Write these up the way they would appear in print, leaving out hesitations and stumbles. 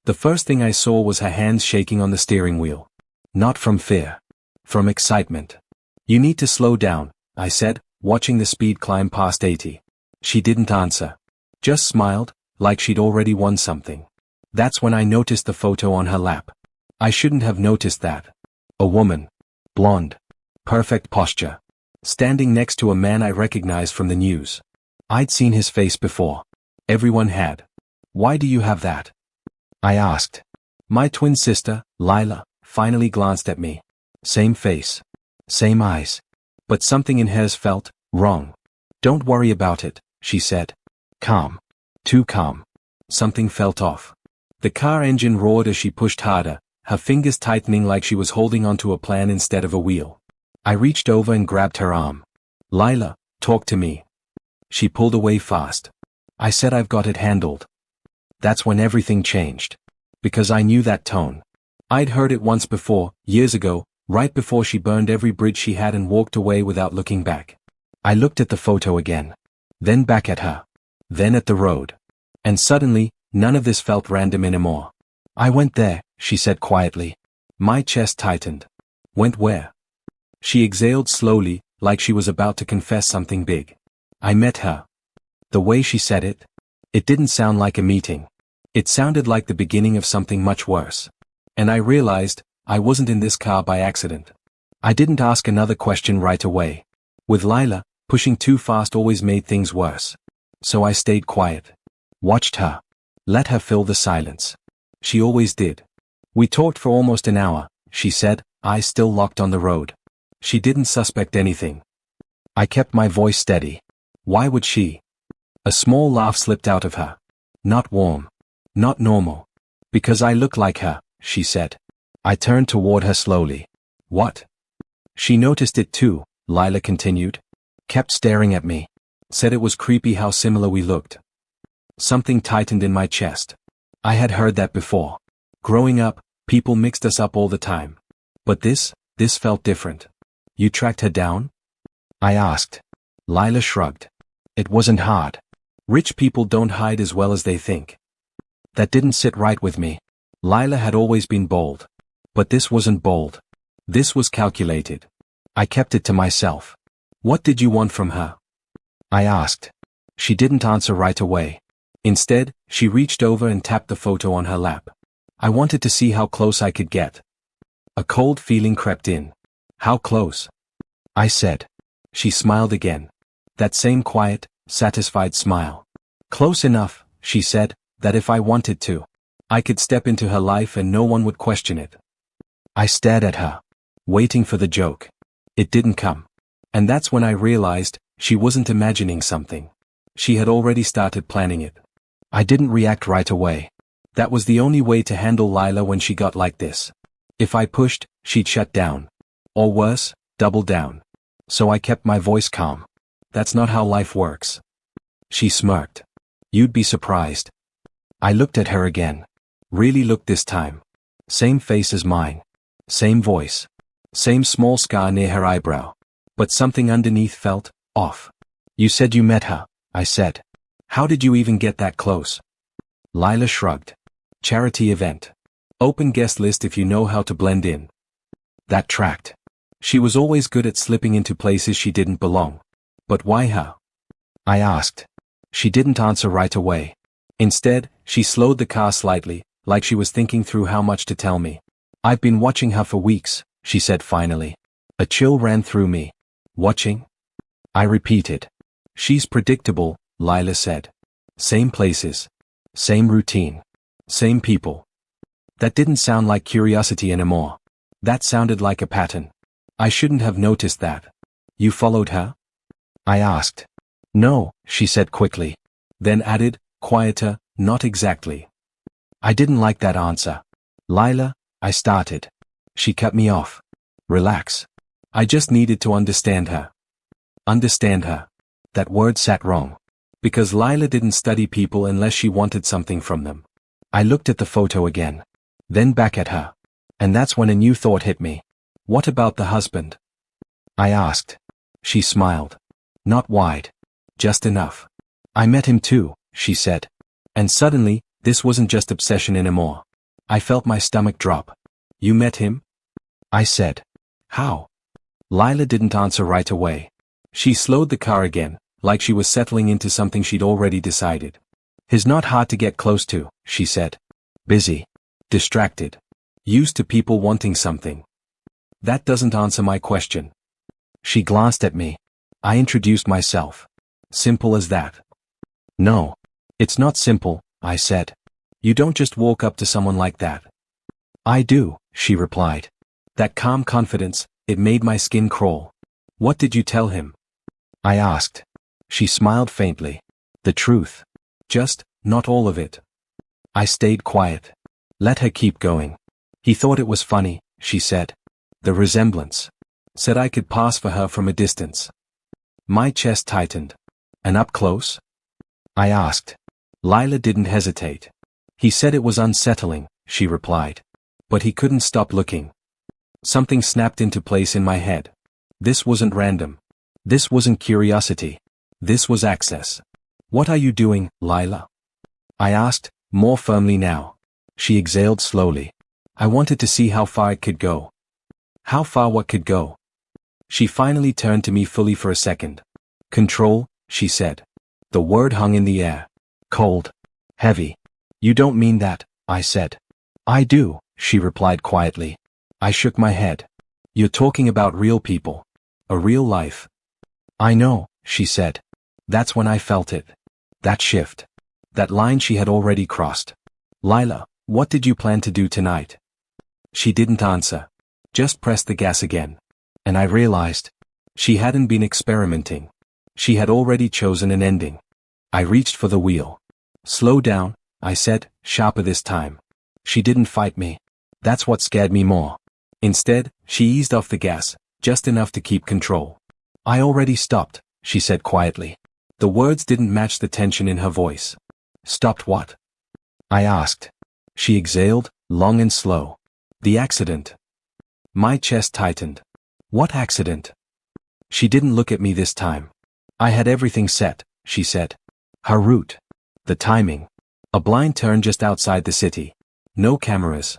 The first thing I saw was her hands shaking on the steering wheel. Not from fear. From excitement. "You need to slow down," I said, watching the speed climb past 80. She didn't answer. Just smiled, like she'd already won something. That's when I noticed the photo on her lap. I shouldn't have noticed that. A woman. Blonde. Perfect posture. Standing next to a man I recognized from the news. I'd seen his face before. Everyone had. "Why do you have that?" I asked. My twin sister, Lila, finally glanced at me. Same face. Same eyes. But something in hers felt wrong. "Don't worry about it," she said. Calm. Too calm. Something felt off. The car engine roared as she pushed harder, her fingers tightening like she was holding onto a plan instead of a wheel. I reached over and grabbed her arm. "Lila, talk to me." She pulled away fast. I said, "I've got it handled." That's when everything changed. Because I knew that tone. I'd heard it once before, years ago, right before she burned every bridge she had and walked away without looking back. I looked at the photo again. Then back at her. Then at the road. And suddenly, none of this felt random anymore. "I went there," she said quietly. My chest tightened. "Went where?" She exhaled slowly, like she was about to confess something big. "I met her." The way she said it didn't sound like a meeting. It sounded like the beginning of something much worse. And I realized, I wasn't in this car by accident. I didn't ask another question right away. With Lila, pushing too fast always made things worse. So I stayed quiet. Watched her. Let her fill the silence. She always did. We talked for almost an hour, she said, eyes still locked on the road. She didn't suspect anything. I kept my voice steady. Why would she? A small laugh slipped out of her. Not warm. Not normal. Because I look like her, she said. I turned toward her slowly. What? She noticed it too, Lila continued. Kept staring at me. Said it was creepy how similar we looked. Something tightened in my chest. I had heard that before. Growing up, people mixed us up all the time. But this felt different. You tracked her down? I asked. Lila shrugged. It wasn't hard. Rich people don't hide as well as they think. That didn't sit right with me. Lila had always been bold. But this wasn't bold. This was calculated. I kept it to myself. What did you want from her? I asked. She didn't answer right away. Instead, she reached over and tapped the photo on her lap. I wanted to see how close I could get. A cold feeling crept in. How close? I said. She smiled again. That same quiet, satisfied smile. Close enough, she said, that if I wanted to, I could step into her life and no one would question it. I stared at her, waiting for the joke. It didn't come. And that's when I realized, she wasn't imagining something. She had already started planning it. I didn't react right away. That was the only way to handle Lila when she got like this. If I pushed, she'd shut down. Or worse, double down. So I kept my voice calm. That's not how life works. She smirked. You'd be surprised. I looked at her again. Really looked this time. Same face as mine. Same voice. Same small scar near her eyebrow. But something underneath felt off. You said you met her, I said. How did you even get that close? Lila shrugged. Charity event. Open guest list if you know how to blend in. That tracked. She was always good at slipping into places she didn't belong. But why her? I asked. She didn't answer right away. Instead, she slowed the car slightly, like she was thinking through how much to tell me. I've been watching her for weeks, she said finally. A chill ran through me. Watching? I repeated. She's predictable, Lila said. Same places. Same routine. Same people. That didn't sound like curiosity anymore. That sounded like a pattern. I shouldn't have noticed that. You followed her? I asked. No, she said quickly. Then added, quieter, not exactly. I didn't like that answer. Lila, I started. She cut me off. Relax. I just needed to understand her. Understand her. That word sat wrong. Because Lila didn't study people unless she wanted something from them. I looked at the photo again. Then back at her. And that's when a new thought hit me. What about the husband? I asked. She smiled. Not wide. Just enough. I met him too, she said. And suddenly, this wasn't just obsession anymore. I felt my stomach drop. You met him? I said. How? Lila didn't answer right away. She slowed the car again, like she was settling into something she'd already decided. He's not hard to get close to, she said. Busy. Distracted. Used to people wanting something. That doesn't answer my question. She glanced at me. I introduced myself. Simple as that. No. It's not simple, I said. You don't just walk up to someone like that. I do, she replied. That calm confidence, it made my skin crawl. What did you tell him? I asked. She smiled faintly. The truth. Just, not all of it. I stayed quiet. Let her keep going. He thought it was funny, she said. The resemblance. Said I could pass for her from a distance. My chest tightened. And up close? I asked. Lila didn't hesitate. He said it was unsettling, she replied. But he couldn't stop looking. Something snapped into place in my head. This wasn't random. This wasn't curiosity. This was access. What are you doing, Lila? I asked, more firmly now. She exhaled slowly. I wanted to see how far it could go. How far what could go? She finally turned to me fully for a second. Control, she said. The word hung in the air. Cold. Heavy. You don't mean that, I said. I do, she replied quietly. I shook my head. You're talking about real people. A real life. I know, she said. That's when I felt it. That shift. That line she had already crossed. Lila, what did you plan to do tonight? She didn't answer. Just pressed the gas again. And I realized. She hadn't been experimenting. She had already chosen an ending. I reached for the wheel. Slow down, I said, sharper this time. She didn't fight me. That's what scared me more. Instead, she eased off the gas, just enough to keep control. I already stopped, she said quietly. The words didn't match the tension in her voice. Stopped what? I asked. She exhaled, long and slow. The accident. My chest tightened. What accident? She didn't look at me this time. I had everything set, she said. Her route. The timing. A blind turn just outside the city. No cameras.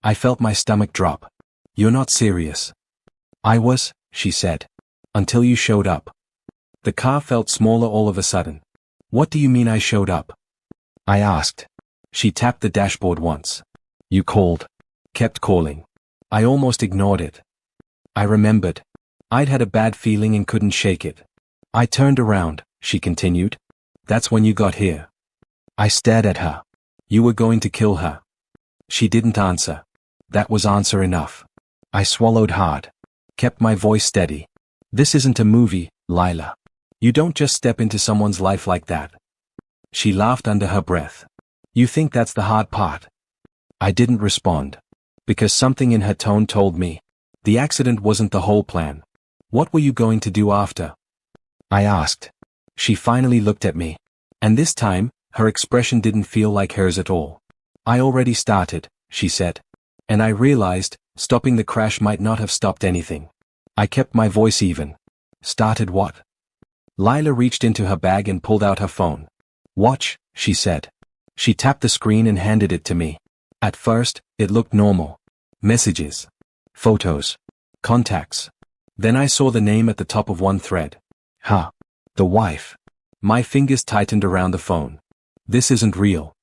I felt my stomach drop. You're not serious. I was, she said. Until you showed up. The car felt smaller all of a sudden. What do you mean I showed up? I asked. She tapped the dashboard once. You called. Kept calling. I almost ignored it. I remembered. I'd had a bad feeling and couldn't shake it. I turned around, she continued. That's when you got here. I stared at her. You were going to kill her. She didn't answer. That was answer enough. I swallowed hard. Kept my voice steady. This isn't a movie, Lila. You don't just step into someone's life like that. She laughed under her breath. You think that's the hard part? I didn't respond. Because something in her tone told me. The accident wasn't the whole plan. What were you going to do after? I asked. She finally looked at me. And this time, her expression didn't feel like hers at all. I already started, she said. And I realized, stopping the crash might not have stopped anything. I kept my voice even. Started what? Lila reached into her bag and pulled out her phone. Watch, she said. She tapped the screen and handed it to me. At first, it looked normal. Messages. Photos. Contacts. Then I saw the name at the top of one thread. Huh. The wife. My fingers tightened around the phone. This isn't real.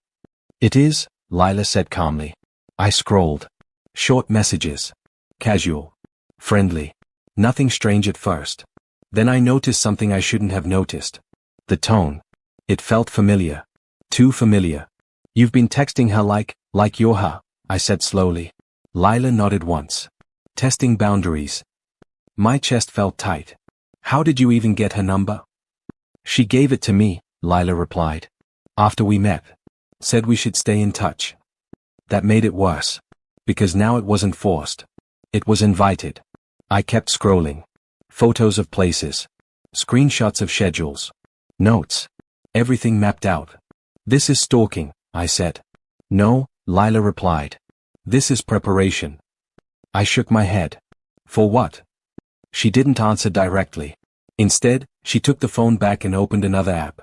It is, Lila said calmly. I scrolled. Short messages. Casual. Friendly. Nothing strange at first. Then I noticed something I shouldn't have noticed. The tone. It felt familiar. Too familiar. You've been texting her like you're her, I said slowly. Lila nodded once. Testing boundaries. My chest felt tight. How did you even get her number? She gave it to me, Lila replied. After we met. Said we should stay in touch. That made it worse. Because now it wasn't forced. It was invited. I kept scrolling. Photos of places. Screenshots of schedules. Notes. Everything mapped out. This is stalking, I said. No, Lila replied. This is preparation. I shook my head. For what? She didn't answer directly. Instead, she took the phone back and opened another app.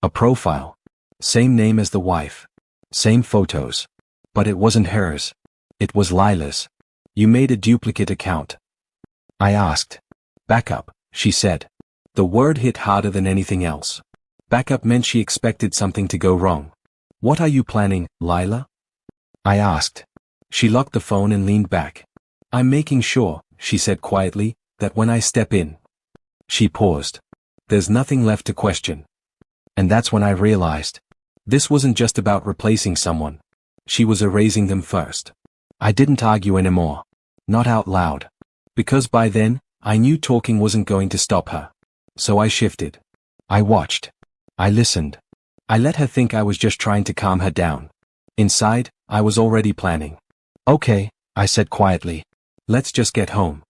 A profile. Same name as the wife. Same photos. But it wasn't hers. It was Lila's. You made a duplicate account. I asked. Backup, she said. The word hit harder than anything else. Backup meant she expected something to go wrong. What are you planning, Lila? I asked. She locked the phone and leaned back. I'm making sure, she said quietly, that when I step in. She paused. There's nothing left to question. And that's when I realized. This wasn't just about replacing someone. She was erasing them first. I didn't argue anymore. Not out loud. Because by then, I knew talking wasn't going to stop her. So I shifted. I watched. I listened. I let her think I was just trying to calm her down. Inside, I was already planning. Okay, I said quietly. Let's just get home.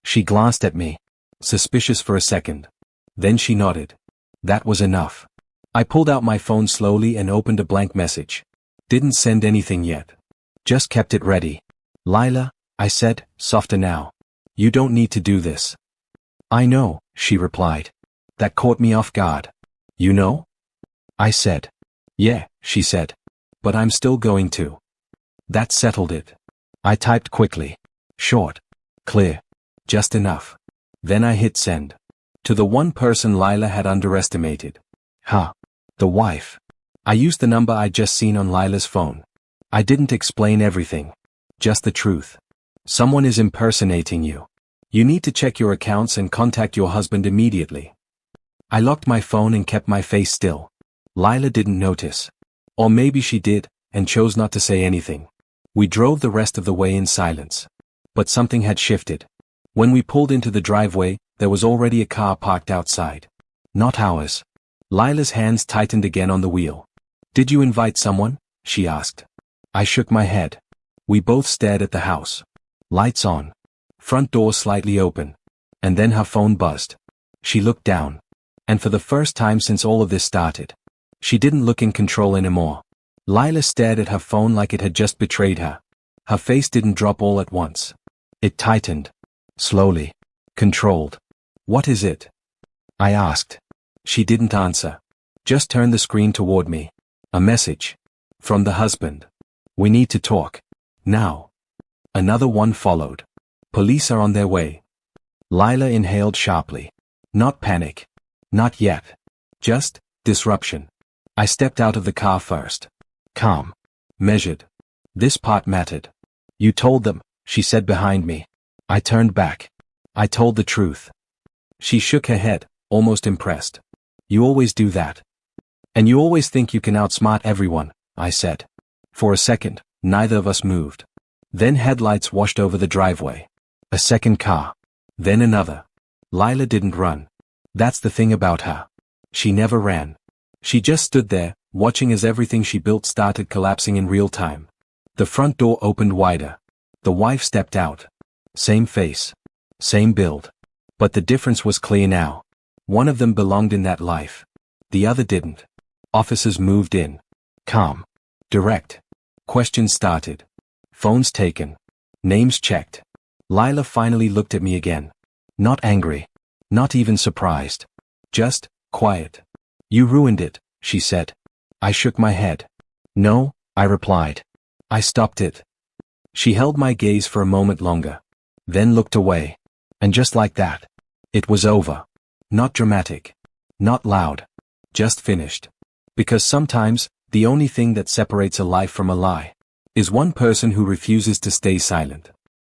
She glanced at me. Suspicious for a second. Then she nodded. That was enough. I pulled out my phone slowly and opened a blank message. Didn't send anything yet. Just kept it ready. Lila, I said, softer now. You don't need to do this. I know, she replied. That caught me off guard. You know? I said. Yeah, she said. But I'm still going to. That settled it. I typed quickly. Short. Clear. Just enough. Then I hit send. To the one person Lila had underestimated. The wife. I used the number I'd just seen on Lila's phone. I didn't explain everything. Just the truth. Someone is impersonating you. You need to check your accounts and contact your husband immediately. I locked my phone and kept my face still. Lila didn't notice. Or maybe she did, and chose not to say anything. We drove the rest of the way in silence. But something had shifted. When we pulled into the driveway, there was already a car parked outside. Not ours. Lila's hands tightened again on the wheel. Did you invite someone? She asked. I shook my head. We both stared at the house. Lights on. Front door slightly open. And then her phone buzzed. She looked down. And for the first time since all of this started, she didn't look in control anymore. Lila stared at her phone like it had just betrayed her. Her face didn't drop all at once. It tightened. Slowly. Controlled. What is it? I asked. She didn't answer. Just turned the screen toward me. A message. From the husband. We need to talk. Now. Another one followed. Police are on their way. Lila inhaled sharply. Not panic. Not yet. Just disruption. I stepped out of the car first. Calm. Measured. This part mattered. You told them, she said behind me. I turned back. I told the truth. She shook her head, almost impressed. You always do that. And you always think you can outsmart everyone, I said. For a second, neither of us moved. Then headlights washed over the driveway. A second car. Then another. Lila didn't run. That's the thing about her. She never ran. She just stood there, watching as everything she built started collapsing in real time. The front door opened wider. The wife stepped out. Same face. Same build. But the difference was clear now. One of them belonged in that life. The other didn't. Officers moved in. Calm. Direct. Questions started. Phones taken. Names checked. Lila finally looked at me again. Not angry. Not even surprised. Just quiet. You ruined it, she said. I shook my head. No, I replied. I stopped it. She held my gaze for a moment longer. Then looked away. And just like that, it was over. Not dramatic. Not loud. Just finished. Because sometimes, the only thing that separates a lie from a lie is one person who refuses to stay silent.